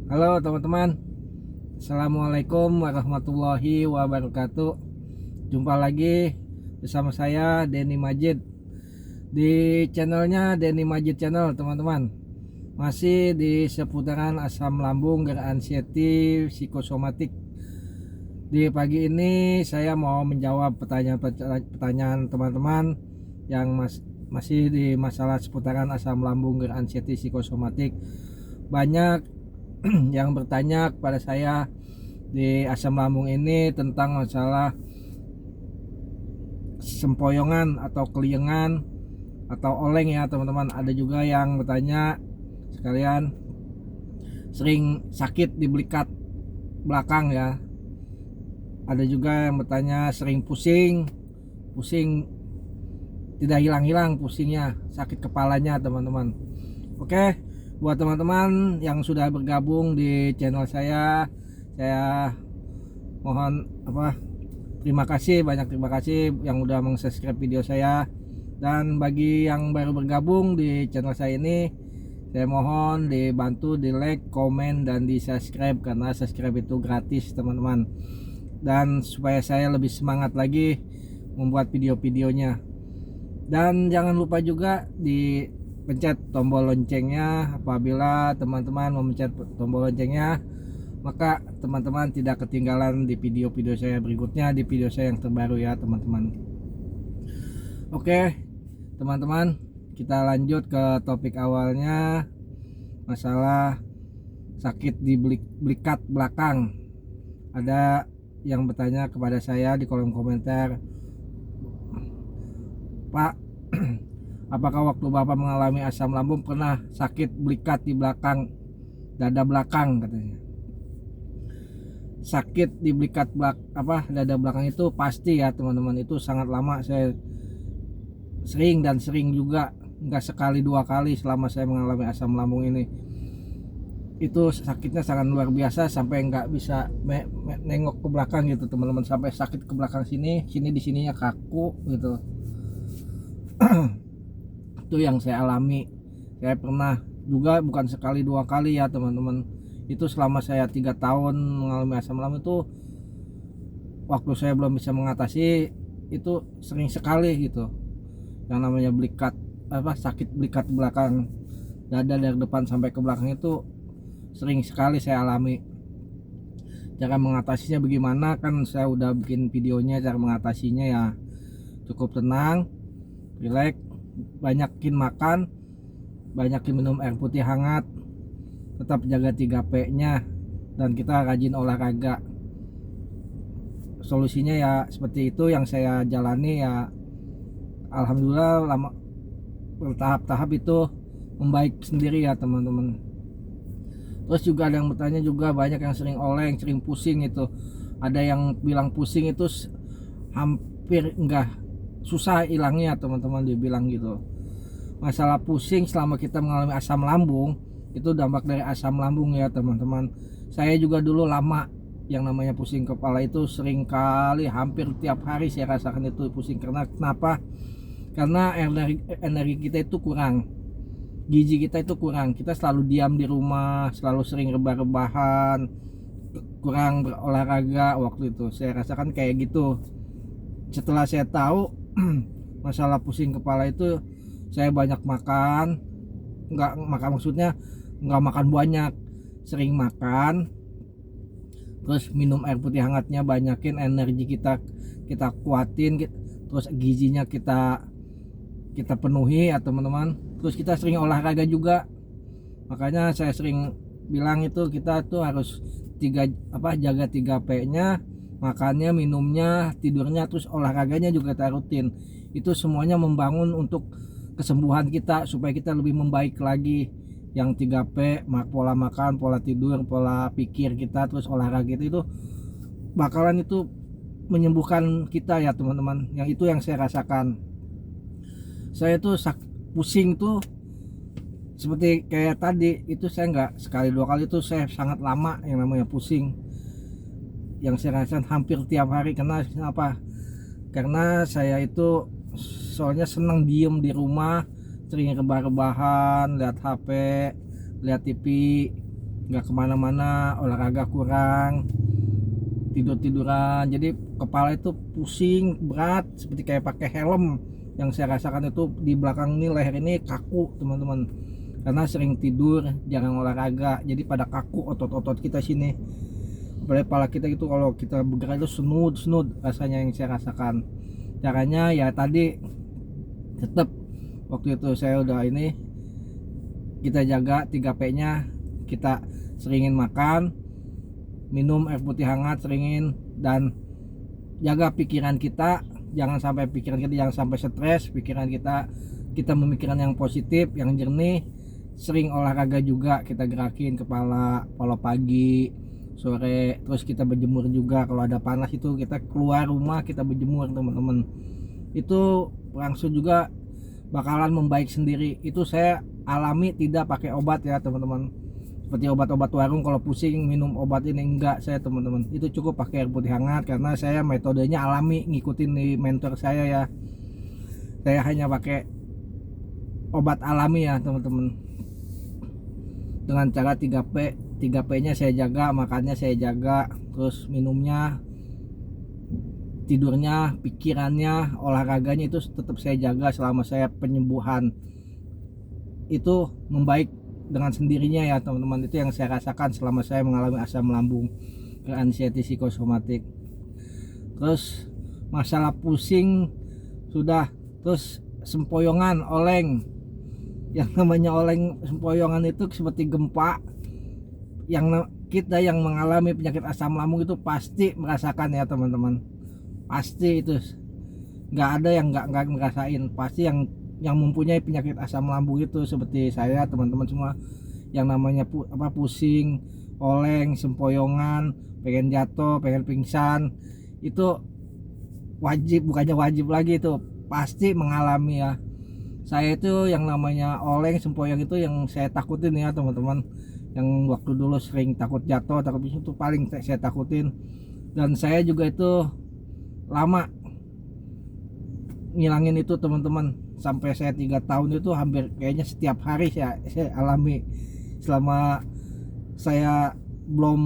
Halo teman-teman, Assalamualaikum warahmatullahi wabarakatuh. Jumpa lagi bersama saya Denny Majid di channelnya Denny Majid Channel, teman-teman. Masih di seputaran asam lambung, anxiety, psikosomatik. Di pagi ini saya mau menjawab pertanyaan teman-teman yang masih di masalah seputaran asam lambung, anxiety, psikosomatik. Banyak yang bertanya kepada saya di asam lambung ini tentang masalah sempoyongan atau keliengan atau oleng ya teman-teman. Ada juga yang bertanya sekalian sering sakit di belikat belakang ya. Ada juga yang bertanya sering pusing tidak hilang-hilang pusingnya, sakit kepalanya teman-teman. Oke, buat teman-teman yang sudah bergabung di channel saya mohon terima kasih, banyak terima kasih yang udah meng-subscribe video saya. Dan bagi yang baru bergabung di channel saya ini, saya mohon dibantu di like, komen, dan di subscribe, karena subscribe itu gratis teman-teman. Dan supaya saya lebih semangat lagi membuat video-videonya. Dan jangan lupa juga dipencet tombol loncengnya. Apabila teman-teman memencet tombol loncengnya, maka teman-teman tidak ketinggalan di video-video saya berikutnya, di video saya yang terbaru ya teman-teman. Oke teman-teman, kita lanjut ke topik awalnya, masalah sakit di belikat belakang. Ada yang bertanya kepada saya di kolom komentar, Pak, apakah waktu Bapak mengalami asam lambung pernah sakit belikat di belakang, dada belakang katanya. Sakit di belikat dada belakang itu pasti ya teman-teman, itu sangat lama. Saya sering juga, nggak sekali dua kali selama saya mengalami asam lambung ini. Itu sakitnya sangat luar biasa, sampai nggak bisa nengok ke belakang gitu teman-teman, sampai sakit ke belakang sini di sininya kaku gitu. Itu yang saya alami. Saya pernah juga, bukan sekali dua kali ya teman-teman. Itu selama saya 3 tahun mengalami asam lambung itu, waktu saya belum bisa mengatasi itu sering sekali gitu. Yang namanya belikat sakit belikat belakang dada dari depan sampai ke belakang itu sering sekali saya alami. Cara mengatasinya bagaimana, kan saya udah bikin videonya. Cara mengatasinya ya cukup tenang, relax, banyakin makan, banyakin minum air putih hangat, tetap jaga 3P nya, dan kita rajin olahraga. Solusinya ya seperti itu yang saya jalani ya, alhamdulillah lama bertahap-tahap itu membaik sendiri ya teman-teman. Terus juga ada yang bertanya juga, banyak yang sering oleng, sering pusing itu. Ada yang bilang pusing itu hampir enggak, susah hilangnya teman-teman, dia bilang gitu. Masalah pusing selama kita mengalami asam lambung, itu dampak dari asam lambung ya teman-teman. Saya juga dulu lama yang namanya pusing kepala itu, sering kali, hampir tiap hari saya rasakan itu pusing. Karena kenapa? Karena energi kita itu kurang, gizi kita itu kurang. Kita selalu diam di rumah, selalu sering rebah-rebahan, kurang berolahraga. Waktu itu saya rasakan kayak gitu. Setelah saya tahu masalah pusing kepala itu, saya banyak makan. Nggak makan, maksudnya nggak makan banyak, sering makan, terus minum air putih hangatnya banyakin, energi kita kuatin, terus gizinya kita penuhi ya teman-teman. Terus kita sering olahraga juga. Makanya saya sering bilang itu, kita tuh harus jaga 3P nya, makannya, minumnya, tidurnya, terus olahraganya juga kita rutin. Itu semuanya membangun untuk kesembuhan kita, supaya kita lebih membaik lagi. Yang 3P, pola makan, pola tidur, pola pikir kita, terus olahraga itu bakalan itu menyembuhkan kita ya teman-teman. Yang itu yang saya rasakan. Saya tuh pusing tuh seperti kayak tadi itu, saya nggak sekali dua kali, itu saya sangat lama yang namanya pusing, yang saya rasakan hampir tiap hari. Kenapa? Karena saya itu soalnya senang diem di rumah, sering rebah-rebahan, lihat HP, lihat TV, nggak kemana-mana, olahraga kurang, tiduran, jadi kepala itu pusing berat seperti kayak pakai helm. Yang saya rasakan itu di belakang ini, leher ini kaku teman-teman, karena sering tidur, jarang olahraga, jadi pada kaku otot-otot kita sini, apalagi kepala kita itu kalau kita bergerak itu senut rasanya yang saya rasakan. Caranya ya tadi, tetap waktu itu saya udah ini, kita jaga 3P nya, kita seringin makan, minum air putih hangat seringin, dan jaga pikiran kita, jangan sampai pikiran kita jangan sampai stres, pikiran kita memikirkan yang positif, yang jernih. Sering olahraga juga, kita gerakin kepala kalau pagi, sore, terus kita berjemur juga kalau ada panas, itu kita keluar rumah kita berjemur teman-teman, itu langsung juga bakalan membaik sendiri. Itu saya alami, tidak pakai obat ya teman-teman, seperti obat-obat warung kalau pusing minum obat ini, enggak saya teman-teman, itu cukup pakai air putih hangat, karena saya metodenya alami, ngikutin di mentor saya ya, saya hanya pakai obat alami ya teman-teman, dengan cara 3P nya saya jaga, makannya saya jaga, terus minumnya, tidurnya, pikirannya, olahraganya itu tetap saya jaga selama saya penyembuhan. Itu membaik dengan sendirinya ya teman-teman, itu yang saya rasakan selama saya mengalami asam lambung ke anxiety psikosomatik. Terus masalah pusing sudah, terus sempoyongan, oleng, yang namanya oleng sempoyongan itu seperti gempa, yang kita yang mengalami penyakit asam lambung itu pasti merasakan ya teman-teman, pasti itu, nggak ada yang nggak ngerasain, pasti yang mempunyai penyakit asam lambung itu seperti saya, teman-teman semua, yang namanya pusing, oleng, sempoyongan, pengen jatuh, pengen pingsan, itu wajib, bukannya wajib lagi, itu pasti mengalami ya. Saya itu yang namanya oleng, sempoyong itu yang saya takutin ya teman-teman, yang waktu dulu sering takut jatuh, takut pingsan, itu paling saya takutin. Dan saya juga itu lama ngilangin itu teman-teman, sampai saya 3 tahun itu hampir kayaknya setiap hari saya alami, selama saya belum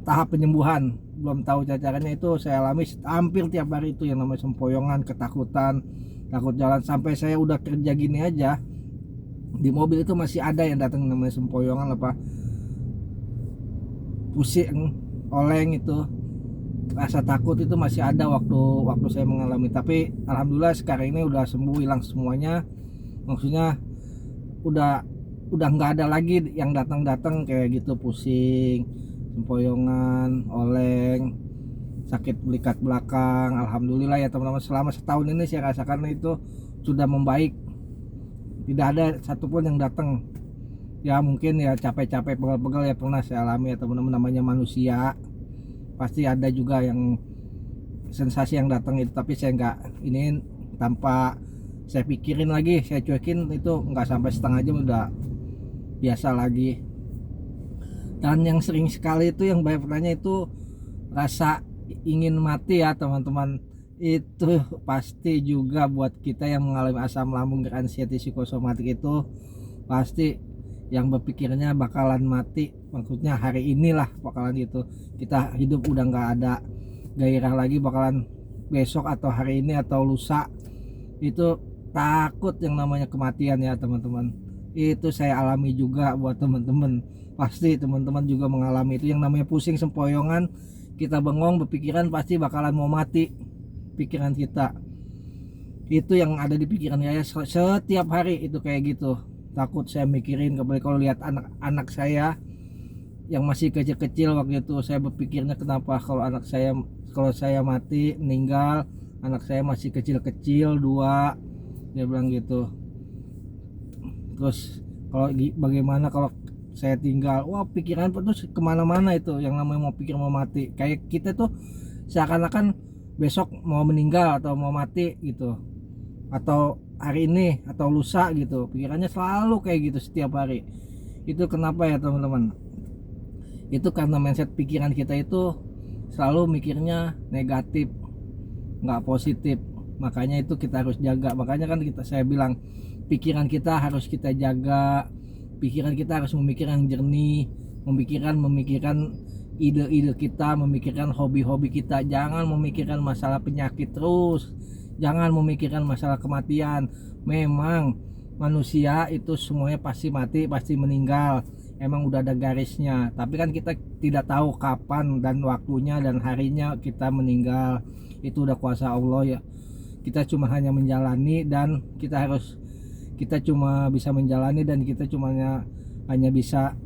tahap penyembuhan, belum tahu caranya, itu saya alami hampir tiap hari itu yang namanya sempoyongan, ketakutan, takut jalan. Sampai saya udah kerja gini aja, di mobil itu masih ada yang datang namanya sempoyongan, apa pusing, oleng, itu rasa takut itu masih ada waktu saya mengalami. Tapi alhamdulillah sekarang ini udah sembuh, hilang semuanya, maksudnya udah nggak ada lagi yang datang kayak gitu, pusing, sempoyongan, oleng, sakit belikat belakang. Alhamdulillah ya teman-teman, selama setahun ini saya rasakan itu sudah membaik, tidak ada satupun yang datang. Ya mungkin ya capek-capek, pegal-pegal ya pernah saya alami ya teman-teman, namanya manusia, pasti ada juga yang sensasi yang datang itu, tapi saya nggak ini, tanpa saya pikirin lagi, saya cuekin, itu nggak sampai setengah jam udah biasa lagi. Dan yang sering sekali itu yang banyak bertanya itu rasa ingin mati ya teman-teman, itu pasti juga buat kita yang mengalami asam lambung dan anxiety psikosomatik, itu pasti yang berpikirnya bakalan mati, maksudnya hari inilah bakalan gitu, kita hidup udah nggak ada gairah lagi, bakalan besok atau hari ini atau lusa, itu takut yang namanya kematian ya teman-teman. Itu saya alami juga, buat teman-teman pasti teman-teman juga mengalami itu, yang namanya pusing, sempoyongan, kita bengong berpikiran pasti bakalan mau mati, pikiran kita itu yang ada di pikiran saya setiap hari itu kayak gitu. Takut saya mikirin, kembali kalau lihat anak saya yang masih kecil-kecil waktu itu, saya berpikirnya kenapa kalau saya mati, meninggal, anak saya masih kecil-kecil 2, dia bilang gitu. Terus kalau bagaimana kalau saya tinggal, wah pikiran terus kemana-mana, itu yang namanya mau pikir mau mati, kayak kita tuh seakan-akan besok mau meninggal atau mau mati gitu, atau hari ini atau lusa gitu, pikirannya selalu kayak gitu setiap hari. Itu kenapa ya teman-teman, itu karena mindset pikiran kita itu selalu mikirnya negatif, nggak positif, makanya itu kita harus jaga. Makanya kan saya bilang pikiran kita harus kita jaga, pikiran kita harus memikirkan yang jernih, memikirkan ide-ide kita, memikirkan hobi-hobi kita. Jangan memikirkan masalah penyakit terus, jangan memikirkan masalah kematian. Memang manusia itu semuanya pasti mati, pasti meninggal, emang udah ada garisnya. Tapi kan kita tidak tahu kapan dan waktunya dan harinya kita meninggal. Itu udah kuasa Allah ya. Kita cuma hanya menjalani, dan kita cuma bisa menjalani, dan kita cuma hanya bisa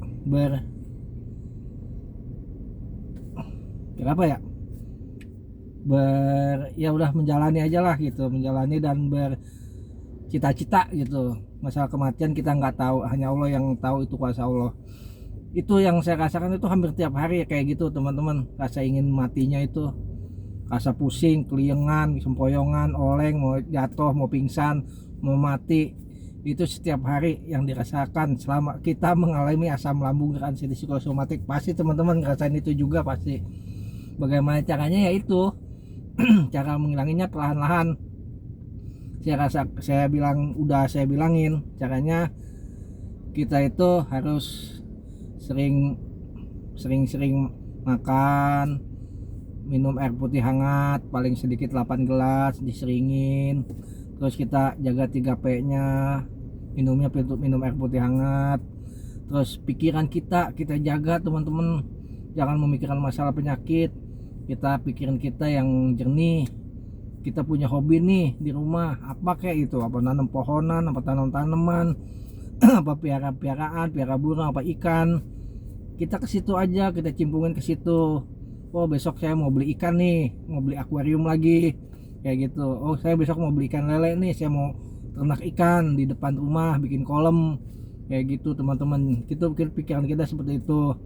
ya udah menjalani aja lah gitu, menjalani dan bercita-cita gitu. Masalah kematian kita nggak tahu, hanya Allah yang tahu, itu kuasa Allah. Itu yang saya rasakan itu hampir tiap hari kayak gitu teman-teman. Rasa ingin matinya itu, rasa pusing, keliengan, sempoyongan, oleng, mau jatuh, mau pingsan, mau mati, itu setiap hari yang dirasakan selama kita mengalami asam lambung transit psikosomatik. Pasti teman-teman ngerasain itu juga pasti. Bagaimana caranya? Ya itu cara menghilanginya perlahan-lahan. Saya bilangin caranya. Kita itu harus sering makan, minum air putih hangat paling sedikit 8 gelas diseringin. Terus kita jaga 3P nya, minum air putih hangat. Terus pikiran kita jaga teman-teman, jangan memikirkan masalah penyakit. Kita pikiran kita yang jernih. Kita punya hobi nih di rumah, apa kayak itu, apa nanam pohonan, apa tanam tanaman, apa piara burung, apa ikan. Kita ke situ aja, kita cimpungin ke situ. Oh besok saya mau beli ikan nih, mau beli akuarium lagi kayak gitu. Oh saya besok mau beli ikan lele nih, saya mau ternak ikan di depan rumah, bikin kolam kayak gitu teman-teman. Itu pikiran kita seperti itu.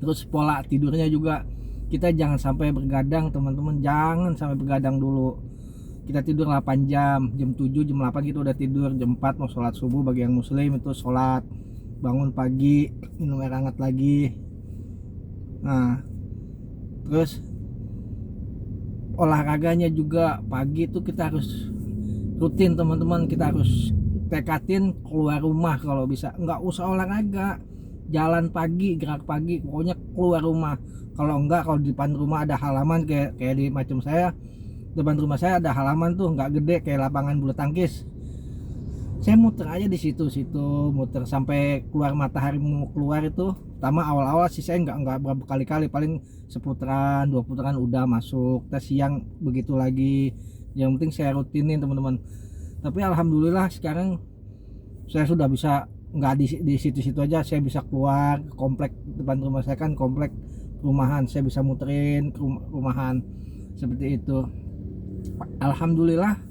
Terus pola tidurnya juga, kita jangan sampai bergadang teman-teman, jangan sampai bergadang dulu. Kita tidur 8 jam, jam 7 jam 8 kita udah tidur, jam 4 mau sholat subuh. Bagi yang muslim itu sholat, bangun pagi, minum air hangat lagi. Nah terus olahraganya juga pagi itu kita harus rutin teman-teman. Kita harus tekatin keluar rumah kalau bisa, nggak usah olahraga, jalan pagi, gerak pagi, pokoknya keluar rumah. Kalau di depan rumah ada halaman kayak di macam saya, depan rumah saya ada halaman tuh nggak gede kayak lapangan bulu tangkis, saya muter aja di situ muter sampai keluar matahari mau keluar. Itu pertama awal-awal sih saya nggak berkali-kali, paling seputaran 2 putaran udah masuk. Tes siang begitu lagi, yang penting saya rutinin teman-teman. Tapi alhamdulillah sekarang saya sudah bisa, nggak di situ-situ aja, saya bisa keluar komplek depan rumah saya, kan komplek rumahan, saya bisa muterin ke rumahan seperti itu. Alhamdulillah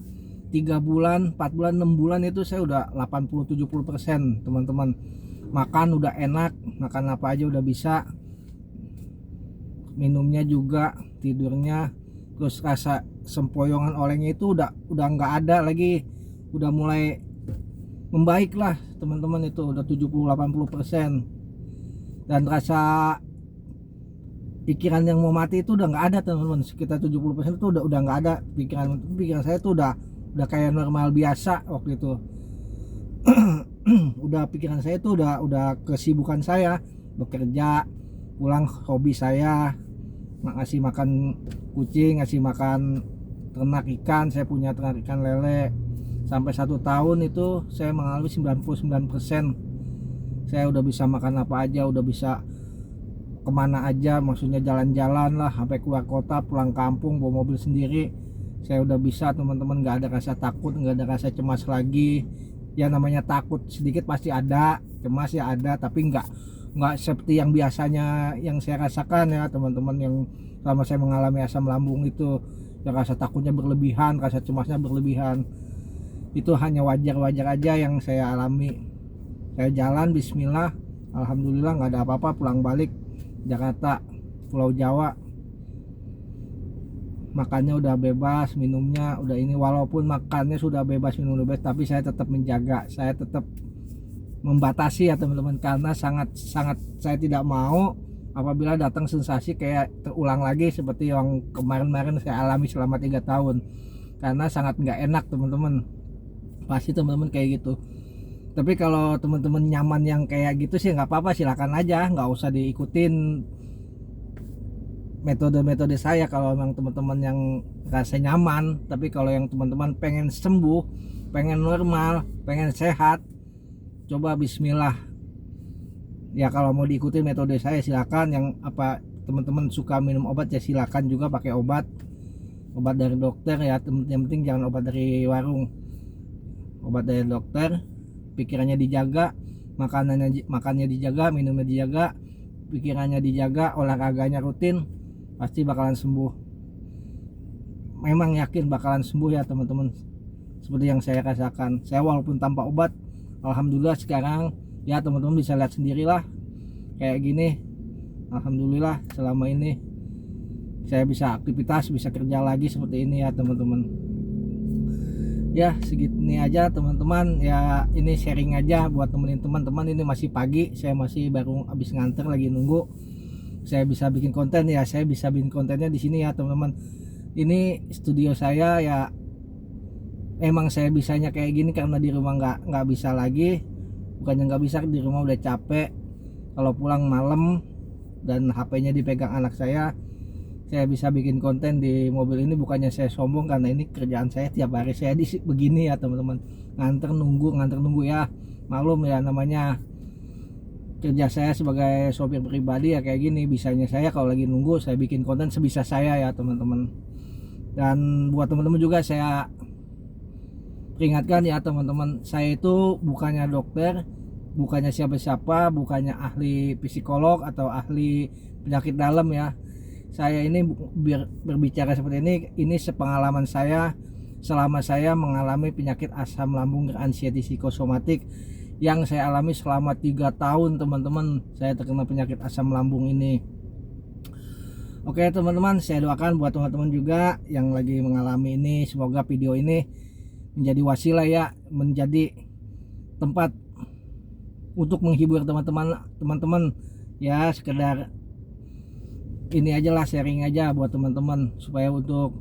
3 bulan, 4 bulan, 6 bulan itu saya udah 80-70% teman-teman. Makan udah enak, makan apa aja udah bisa, minumnya juga, tidurnya, terus rasa sempoyongan olengnya itu udah nggak ada lagi, udah mulai membaik lah teman-teman. Itu udah 70-80%. Dan rasa pikiran yang mau mati itu udah nggak ada teman-teman. Sekitar 70% itu udah nggak ada. Pikiran saya itu udah kayak normal biasa waktu itu. Udah pikiran saya itu udah kesibukan saya, bekerja, pulang hobi saya, ngasih makan kucing, ngasih makan ternak ikan. Saya punya ternak ikan lele. Sampai 1 tahun itu saya mengalami 99%. Saya udah bisa makan apa aja, udah bisa kemana aja, maksudnya jalan-jalan lah, sampai keluar kota, pulang kampung, bawa mobil sendiri. Saya udah bisa teman-teman, nggak ada rasa takut, nggak ada rasa cemas lagi. Ya namanya takut sedikit pasti ada, cemas ya ada, tapi nggak seperti yang biasanya yang saya rasakan ya teman-teman. Yang selama saya mengalami asam lambung itu, ya rasa takutnya berlebihan, rasa cemasnya berlebihan. Itu hanya wajar-wajar aja yang saya alami. Saya jalan bismillah, alhamdulillah nggak ada apa-apa. Pulang balik Jakarta, Pulau Jawa, makannya udah bebas, minumnya udah ini. Walaupun makannya sudah bebas, minum bebas, tapi saya tetap menjaga, saya tetap membatasi ya teman-teman, karena sangat saya tidak mau apabila datang sensasi kayak terulang lagi seperti yang kemarin saya alami selama 3 tahun. Karena sangat nggak enak teman-teman, pasti teman-teman kayak gitu. Tapi kalau teman-teman nyaman yang kayak gitu sih nggak apa-apa, silakan aja, nggak usah diikutin metode-metode saya kalau memang teman-teman yang rasa nyaman. Tapi kalau yang teman-teman pengen sembuh, pengen normal, pengen sehat, coba bismillah ya. Kalau mau diikuti metode saya silakan. Yang apa teman-teman suka minum obat ya silakan juga pakai obat dari dokter ya. Yang penting jangan obat dari warung, obat dari dokter. Pikirannya dijaga, makannya dijaga, minumnya dijaga, pikirannya dijaga, olahraganya rutin, pasti bakalan sembuh. Memang yakin bakalan sembuh ya teman-teman, seperti yang saya rasakan. Saya walaupun tanpa obat, alhamdulillah sekarang ya teman-teman bisa lihat sendirilah kayak gini. Alhamdulillah selama ini saya bisa aktivitas, bisa kerja lagi seperti ini ya teman-teman. Ya segini aja teman-teman ya, ini sharing aja buat temenin teman-teman. Ini masih pagi, saya masih baru habis nganter, lagi nunggu saya bisa bikin konten ya. Saya bisa bikin kontennya di sini ya teman-teman. Ini studio saya ya, emang saya bisanya kayak gini karena di rumah nggak bisa lagi. Bukannya nggak bisa, di rumah udah capek, kalau pulang malam dan HP-nya dipegang anak saya bisa bikin konten di mobil ini. Bukannya saya sombong, karena ini kerjaan saya tiap hari saya begini ya teman-teman, nganter nunggu ya. Maklum ya, namanya kerja saya sebagai sopir pribadi ya kayak gini. Bisanya saya kalau lagi nunggu saya bikin konten sebisa saya ya teman-teman. Dan buat teman-teman juga saya peringatkan ya teman-teman, saya itu bukannya dokter, bukannya siapa-siapa, bukannya ahli psikolog atau ahli penyakit dalam ya. Saya ini berbicara seperti ini sepengalaman saya selama saya mengalami penyakit asam lambung anxiety psikosomatik yang saya alami selama 3 tahun teman-teman. Saya terkena penyakit asam lambung ini. Oke teman-teman, saya doakan buat teman-teman juga yang lagi mengalami ini, semoga video ini menjadi wasilah ya, menjadi tempat untuk menghibur teman-teman ya. Sekedar ini aja lah, sharing aja buat teman-teman supaya untuk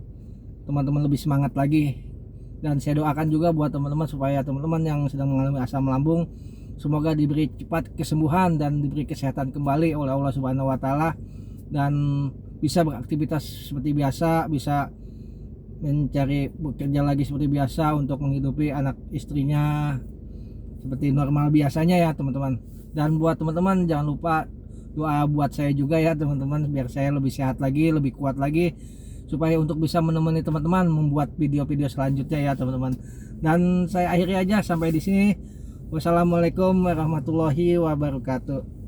teman-teman lebih semangat lagi. Dan saya doakan juga buat teman-teman supaya teman-teman yang sedang mengalami asam lambung semoga diberi cepat kesembuhan dan diberi kesehatan kembali oleh Allah Subhanahu wa taala, dan bisa beraktivitas seperti biasa, bisa mencari bekerja lagi seperti biasa untuk menghidupi anak istrinya seperti normal biasanya ya teman-teman. Dan buat teman-teman jangan lupa doa buat saya juga ya teman-teman, biar saya lebih sehat lagi, lebih kuat lagi, supaya untuk bisa menemani teman-teman membuat video-video selanjutnya ya teman-teman. Dan saya akhiri aja sampai di sini. Wassalamualaikum warahmatullahi wabarakatuh.